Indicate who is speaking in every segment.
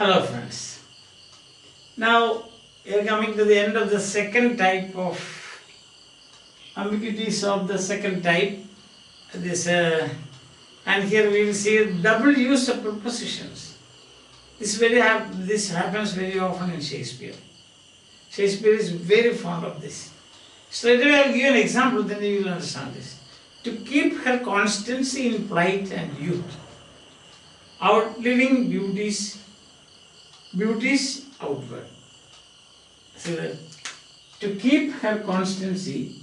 Speaker 1: Hello friends. Now we are coming to the end of the second type of ambiguities of the second type. And here we will see double use of prepositions. This happens very often in Shakespeare. Shakespeare is very fond of this. Straight away I will give an example, then you will understand this. To keep her constancy in plight and youth, outliving beauties outward. See that? To keep her constancy,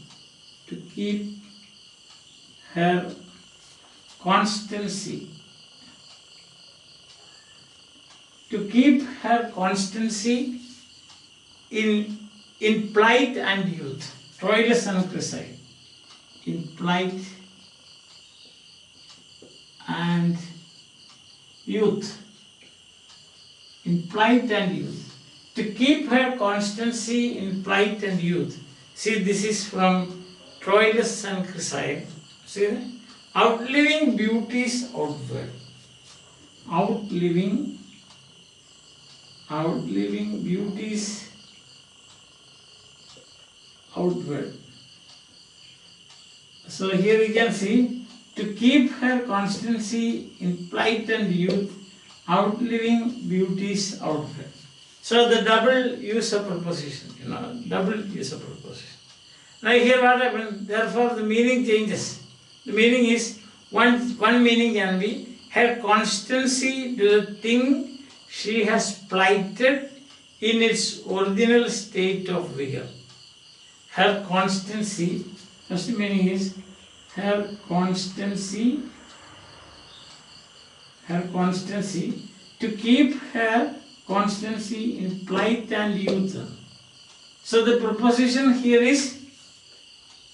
Speaker 1: to keep her constancy in plight and youth. Troilus and Cresside. In plight and youth. In plight and youth. To keep her constancy in plight and youth. See, this is from Troilus and Cresside. See that? Outliving beauties outward. Outliving beauties outward. So here you can see, to keep her constancy in plight and youth, outliving beauties outward. So the double use of preposition, double use of preposition. Now here what happens, therefore the meaning changes. The meaning is, one meaning can be, her constancy to the thing she has plighted in its original state of vigor. Her constancy, first meaning is, her constancy, to keep her constancy in plight and youth. So the preposition here is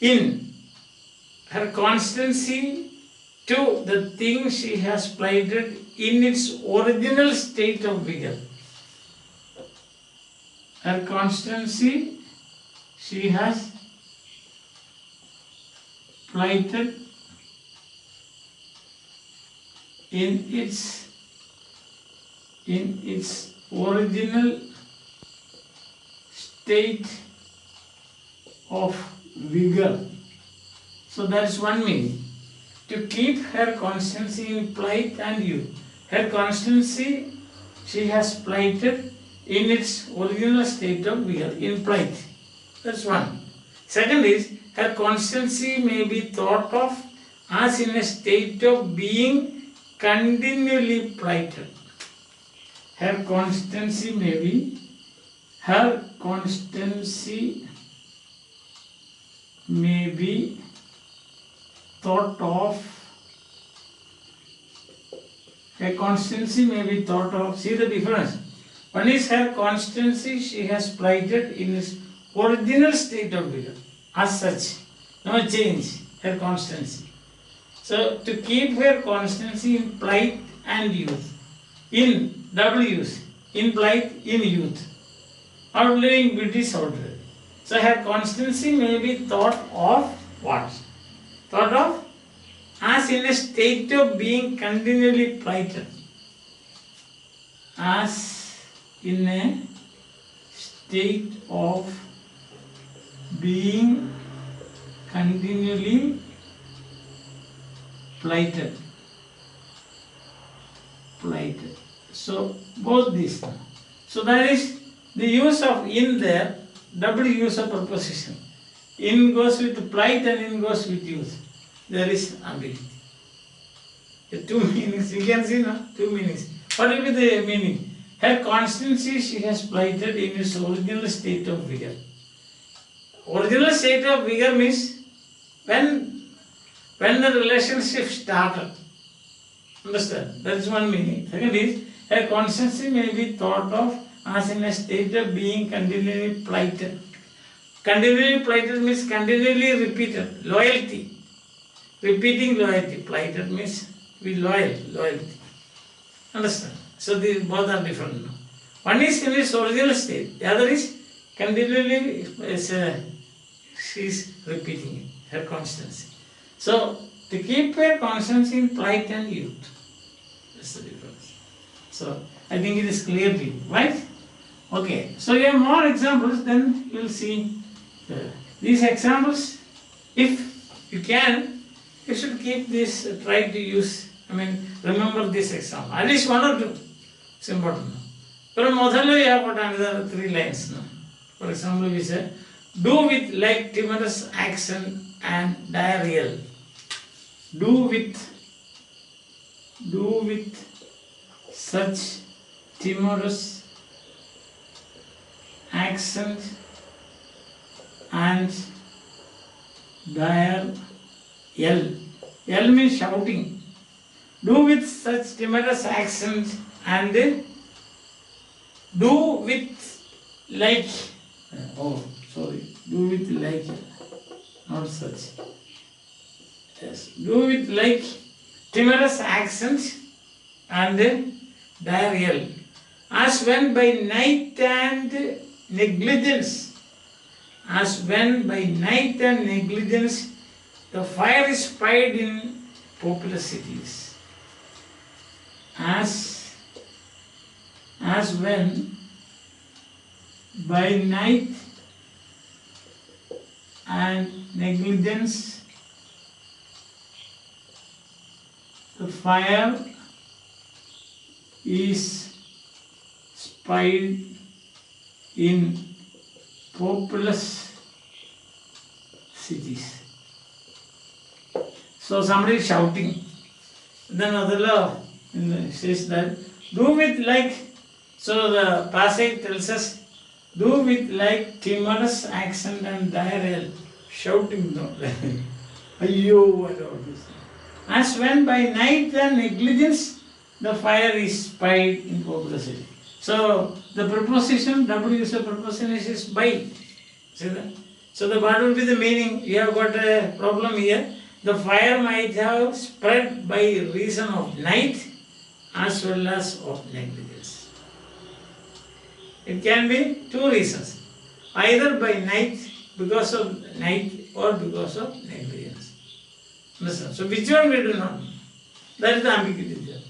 Speaker 1: in. Her constancy to the thing she has plighted in its original state of vigor. Her constancy she has plighted in its original state of vigor. So that is one meaning. To keep her constancy in plight and youth. Her constancy she has plighted in its original state of vigor, in plight. That's one. Second is, her constancy may be thought of as in a state of being continually plighted. Her constancy may be thought of, see the difference. One is her constancy she has plighted in its original state of vigor, as such, no change, her constancy. So to keep her constancy in plight and youth, in double use, in plight, in youth, outliving beauties outward. So her constancy may be thought of what? Thought of as in a state of being continually plighted. As in a state of being continually plighted. So both these. So that is the use of in there, double use of preposition. In goes with plight and in goes with youth. There is ambiguity. The two meanings, you can see now, two meanings. What will be the meaning? Her constancy she has plighted in its original state of vigor. Original state of vigor means when the relationship started. Understand? That is one meaning. Second is, her constancy may be thought of as in a state of being continually plighted. Continually plighted means continually repeated. Loyalty. Repeating loyalty. Plighted means be loyal. Loyalty. Understand? So these both are different now. One is in its original state. The other is continually she is repeating it, her constancy. So to keep her constancy in plight and youth. That's the difference. So I think it is clear to you, right? Okay, so you have more examples, then you will see these examples. If you can, you should keep this, try to use, remember this example. At least one or two. It's important. But Mothalo, you have got another 3 lines. No? For example, we say, do with like timorous accent and diarrheal. Do with such timorous accent and diarrheal. L means shouting. Do with such timorous accent and do with like, do with like, not such. Yes, do with like timorous accent and diarrheal, as when by night and negligence, the fire is spied in populous cities. As when by night and negligence the fire is spied in populous cities. So somebody is shouting. Then other law says that do with like, so the passage tells us, do with like timorous accent and diarrheal, shouting, no, ayyo, and all this. As when by night and negligence the fire is spied in populous city. So the preposition, W is a preposition, is by. See that? So what will be the meaning? We have got a problem here. The fire might have spread by reason of night as well as of negligence. It can be 2 reasons. Either by night, because of night, or because of negligence. Understand? So which one we do not know. That is the ambiguity there.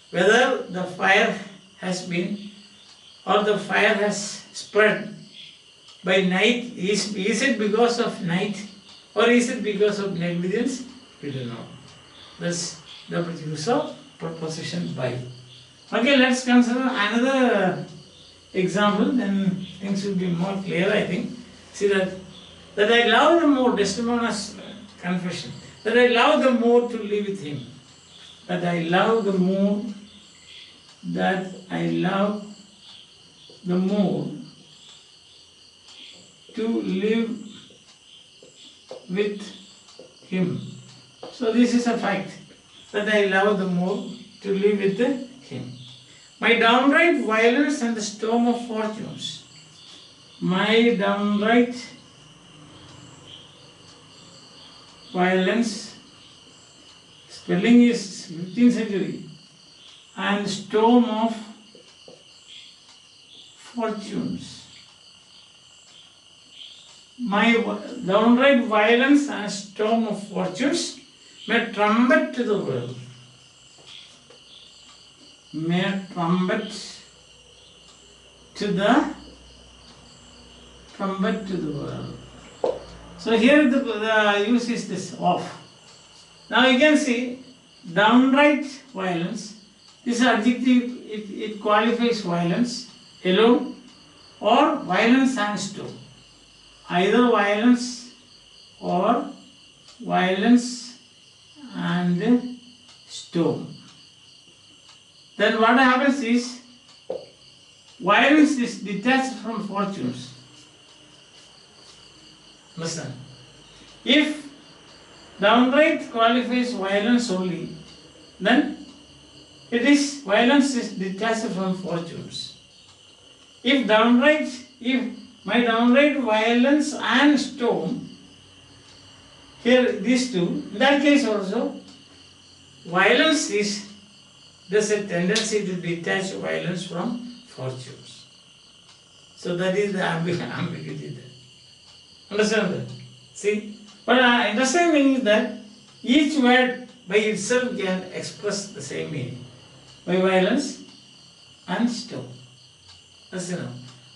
Speaker 1: Whether the fire has been, or the fire has spread by night, is it because of night, or is it because of negligence? We do not know. That's the use of preposition by. Okay, let's consider another example, then things will be more clear, I think. See that I love the more, Desdemona's confession, that I love the more to live with him. That I love the more, to live with him. So this is a fact, that I love the more to live with him. My downright violence and the storm of fortunes. My downright violence, spelling is 15th century, and storm of fortunes. My downright violence and storm of fortunes may trumpet to the world. May trumpet to the world. So here the use is this of. Now you can see downright violence. This adjective, it qualifies violence alone or violence and storm. Either violence or violence and storm. Then what happens is, violence is detached from fortunes. Listen, if downright qualifies violence only, then violence is detached from fortunes. If my downright violence and storm, here these two, in that case also, violence there's a tendency to detach violence from fortunes. So that is the ambiguity there. Understand that? See? But interesting thing is that each word by itself can express the same meaning. By violence and storm. As you know.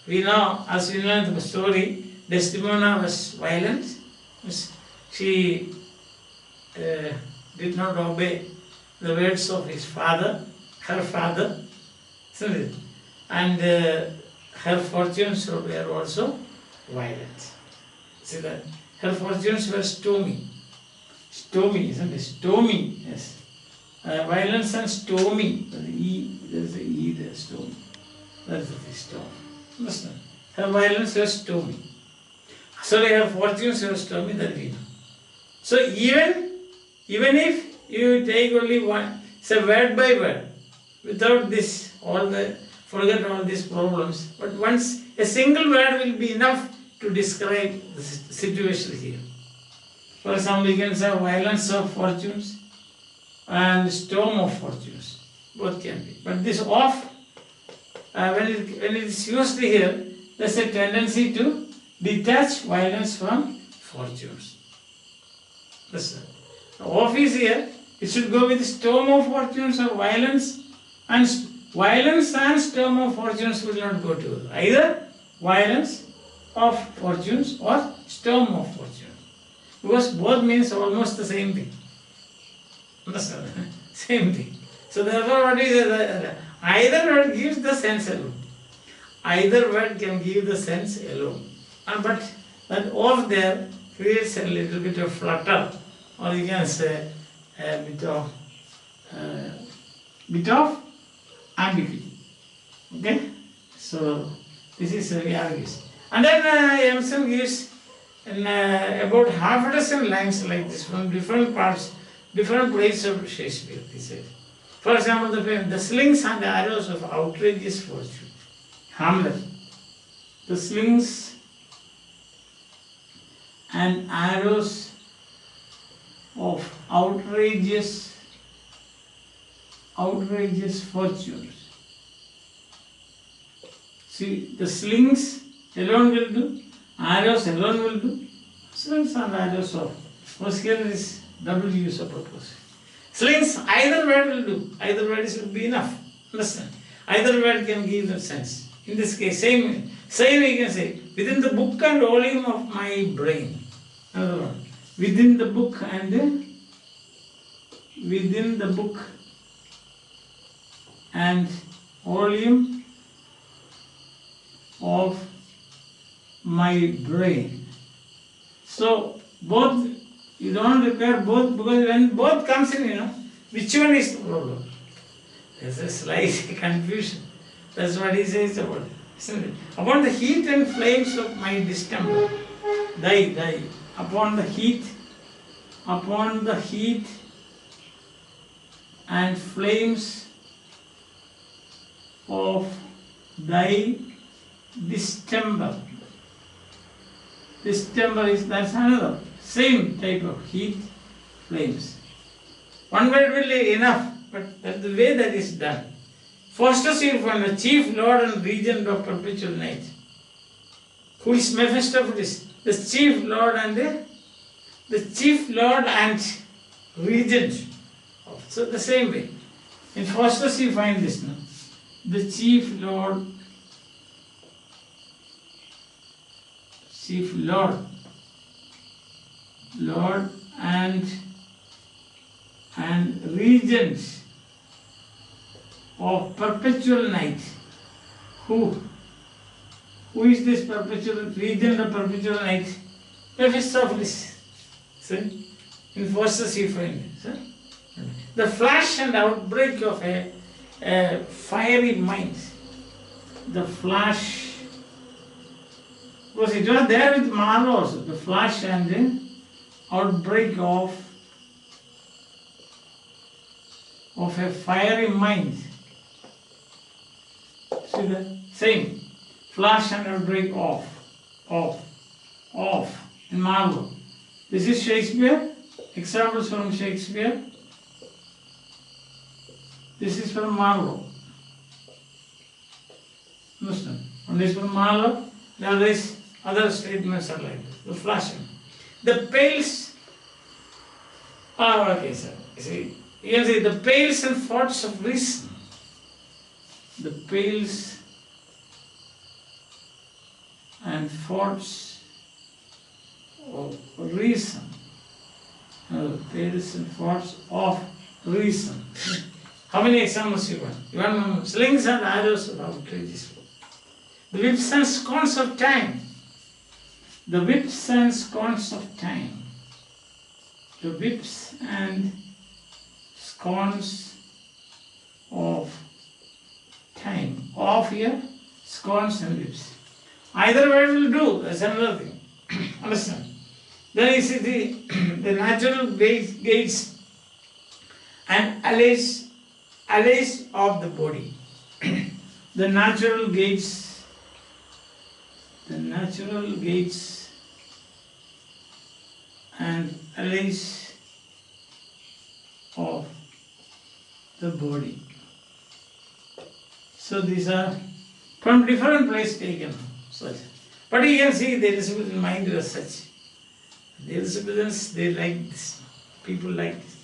Speaker 1: We know, as we know in the story, Desdemona was violent. She did not obey the words of his father, her father, isn't it? And her fortunes were also violent. See that? Her fortunes were stormy. Stormy, isn't it? Stormy, yes. Violence and stormy. There's the E there, stormy. That's the storm. Understand? Her violence was stormy. Sorry, her fortunes were stormy, that we know. So even if you take only one, say word by word, without this, forget all these problems, but once a single word will be enough to describe the situation here. For example, you can say violence of fortunes and storm of fortunes. Both can be. But this of, when it is used here, there's a tendency to detach violence from fortunes. Listen. The of is here, it should go with storm of fortunes or violence, and violence and storm of fortunes will not go together. Either violence of fortunes or storm of fortunes. Because both means almost the same thing. Understand? Same thing. So therefore what is either word gives the sense alone. Either word can give the sense alone. But that of there creates a little bit of flutter, or you can say a bit of ambiguity. Okay? So this is realities. And then Empson gives about half a dozen lines like this from different parts, different places of Shakespeare, he said. For example, the slings and arrows of outrageous fortune. Hamlet. The slings and arrows of outrageous fortunes. See, the slings alone will do, arrows alone will do. Slings and arrows of, suppose here is double use of purpose. Slings, either word will do, either word will be enough. Understand? Either word can give the sense. In this case, same we can say, within the book and volume of my brain. Another one. Within the book and volume of my brain. So both, you don't require both, because when both comes in, which one is the problem? There's a slight confusion. That's what he says about it. Isn't it? Upon the heat and flames of my distemper, die. Upon the heat and flames of thy distemper. Distemper that's another same type of heat, flames. One word will be enough, but that's the way that is done. Faustus here from the chief lord and regent of perpetual night. Who is Mephistopheles? The chief lord and regent. So the same way. In Faustus you find this now. The chief lord and regent of perpetual night. Who is this perpetual regent of perpetual night? Mephistopheles. See? In Faustus you find it. The flash and outbreak of a fiery mind. The flash, because it was there with Marlowe also. The flash and the outbreak of a fiery mind. See that? Same. Flash and outbreak of in Marlowe. This is Shakespeare. Examples from Shakespeare. This is from Marlowe. Understand? One is from Marlowe. Now these other statements are like this. The flashing. The pales. Okay, sir. You see, you can see the pales and thoughts of reason. the pales and faults of reason. Pales and faults of reason. How many examples you want? You want slings and arrows of outrageous. The whips and scorns of time. The whips and scorns of time. The whips and scorns of time. Of here, scorns and whips. Either way will do, that's another thing. Understand? Then you see the natural gates and allays of the body. The natural gates and allays of the body. So these are from different places taken. Such. But you can see the Elizabethan mind was such. The Elizabethans, they like this. People like this.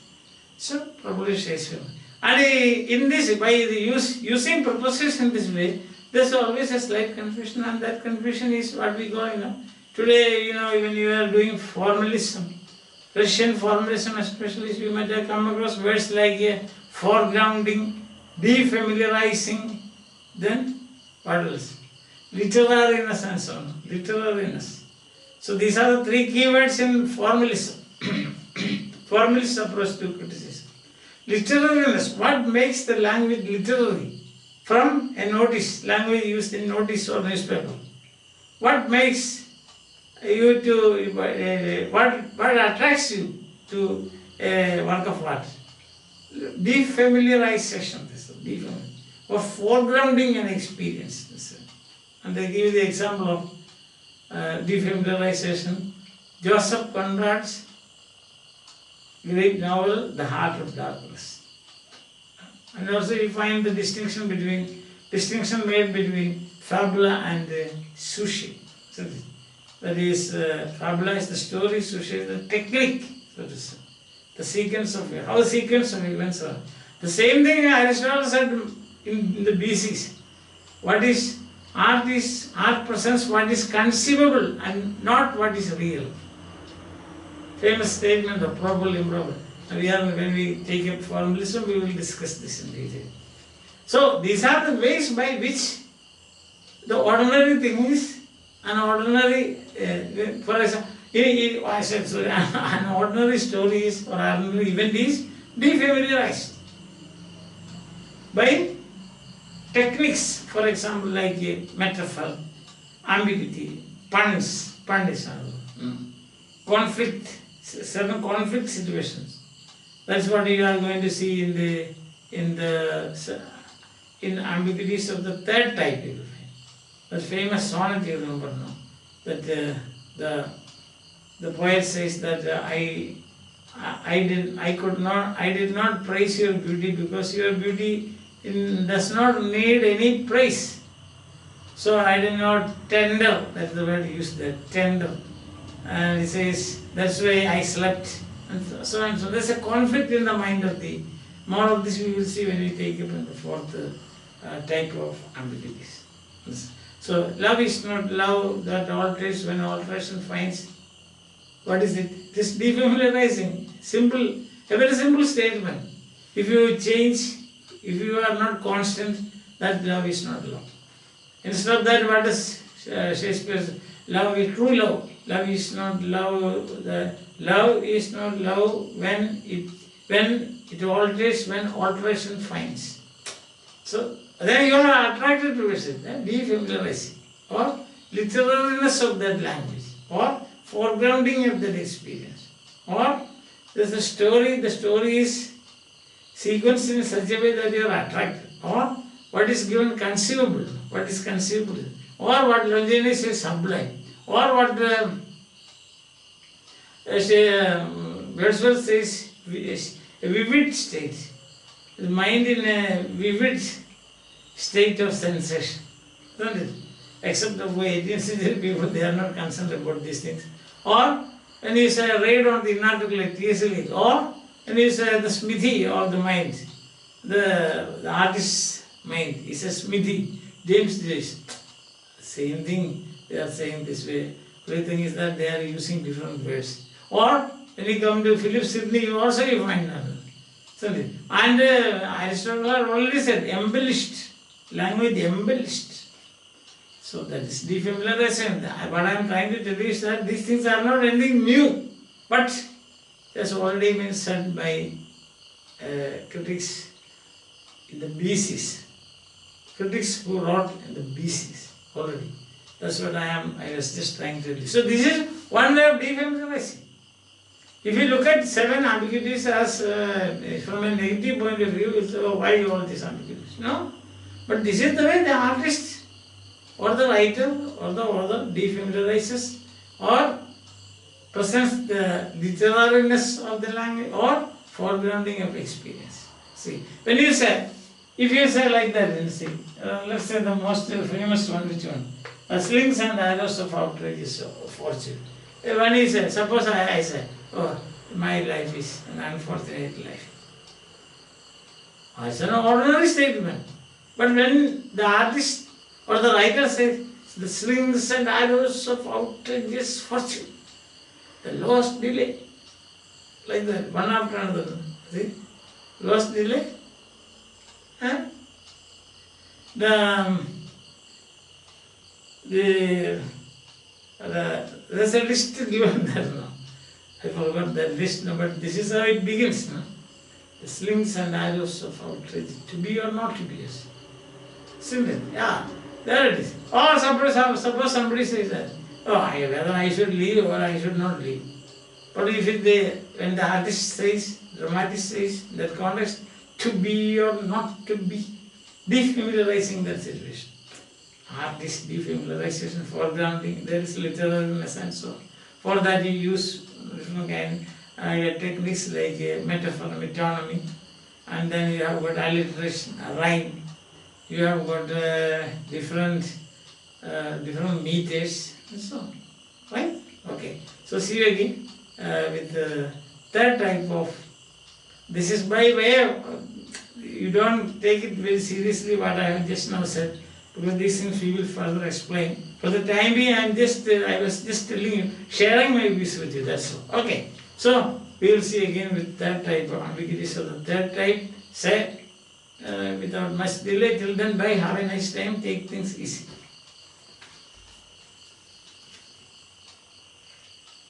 Speaker 1: So, probably Shakespeare. And in this, by the using preposition this way, there's always a slight confusion, and that confusion is what we go, Today, when you are doing formalism, Russian formalism especially, you might have come across words like foregrounding, defamiliarizing, then what else? Literariness and so on. Literariness. So these are the three keywords in formalism. Formalist approach to criticism. Literariness. What makes the language literary? From a notice, language used in notice or newspaper. What makes you to, what attracts you to a work of art? Defamiliarization, or foregrounding an experience. And they give the example of defamiliarization. Joseph Conrad's great novel, The Heart of Darkness. And also you find the distinction made between fabula and sushi. So that is, fabula is the story, sushi is the technique, so to say. The sequence of how the sequence of events are. The same thing Aristotle said in the BCs. What is art is, art presents what is conceivable and not what is real. Famous statement of probable, improbable. When we take up formalism, we will discuss this in detail. So these are the ways by which the ordinary thing is an ordinary, for example, I said, so an ordinary story is, or an ordinary event is defamiliarized by techniques, for example, like metaphor, ambiguity, puns, conflict, certain conflict situations. That's what you are going to see in ambiguities of the third type. You will find the famous sonnet you remember now. That the poet says that I did not praise your beauty because your beauty does not need any praise. So I did not tender, that's the word used there, tender. And he says, that's why I slept. And so on. So there's a conflict in the mind of the, more of this we will see when we take up in the fourth type of ambiguities. So love is not love that alters when alteration finds. What is it? This defamiliarizing, simple, a very simple statement. If you change, if you are not constant, that love is not love. Instead of that, what does Shakespeare say? Love is true love. Love is not love. Love is not love when it alters, when alteration finds. So then you are attracted to it, defamiliarizing, or literariness of that language, or foregrounding of that experience, or there's a story. The story is sequenced in such a way that you are attracted, or what is given conceivable, what is conceivable, or what Longinus says sublime, or what Wordsworth says a vivid state, the mind in a vivid state of sensation, isn't it? Except of 18th century people, they are not concerned about these things. Or when you say raid on the inarticulate easily, or when you say the smithy of the mind, the artist's mind. He says Smithy, James Joyce. Same thing, they are saying this way. The thing is that they are using different words. Or when you come to Philip Sidney, you also you find another. And Aristotle already said embellished, language embellished. So that is defamiliarization. What I am trying to tell you is that these things are not anything new, but it has already been said by critics in the BCs. Critics who wrote in the BCs already. That's what I was just trying to tell you. So this is one way of defamiliarizing. If you look at 7 ambiguities as from a negative point of view, it's why all these ambiguities? No. But this is the way the artist or the writer or the author defamiliarizes or presents the literariness of the language or foregrounding of experience. See, when you say, if you say like that, you see, let's say the most famous one, which one? Slings and arrows of outrageous fortune. When he says, suppose I say, oh, my life is an unfortunate life. It's an ordinary statement. But when the artist or the writer says, the slings and arrows of outrageous fortune, the lost delay, like that, one after another, see, lost delay, huh? There's a list given there now. I forgot that list, no, but this is how it begins. No? The slings and arrows of outrage, to be or not to be. Yes. Simple. Yeah, there it is. Or suppose somebody says that, oh, whether I should leave or I should not leave. But if when the artist says, dramatist says, in that context, to be or not to be, defamiliarizing that situation. Artist defamiliarization, foregrounding, there is literariness and so on. For that you use different techniques like metaphor, metonymy, and then you have got alliteration, rhyme. You have got different meters and so on. Right? Okay. So see you again with the third type of. This is by way of. You don't take it very seriously what I have just now said, because these things we will further explain. For the time being, I was just telling you, sharing my views with you, that's all. Okay, so we will see again with third type of ambiguity. So the third type, say without much delay, till then, bye, have a nice time, take things easy.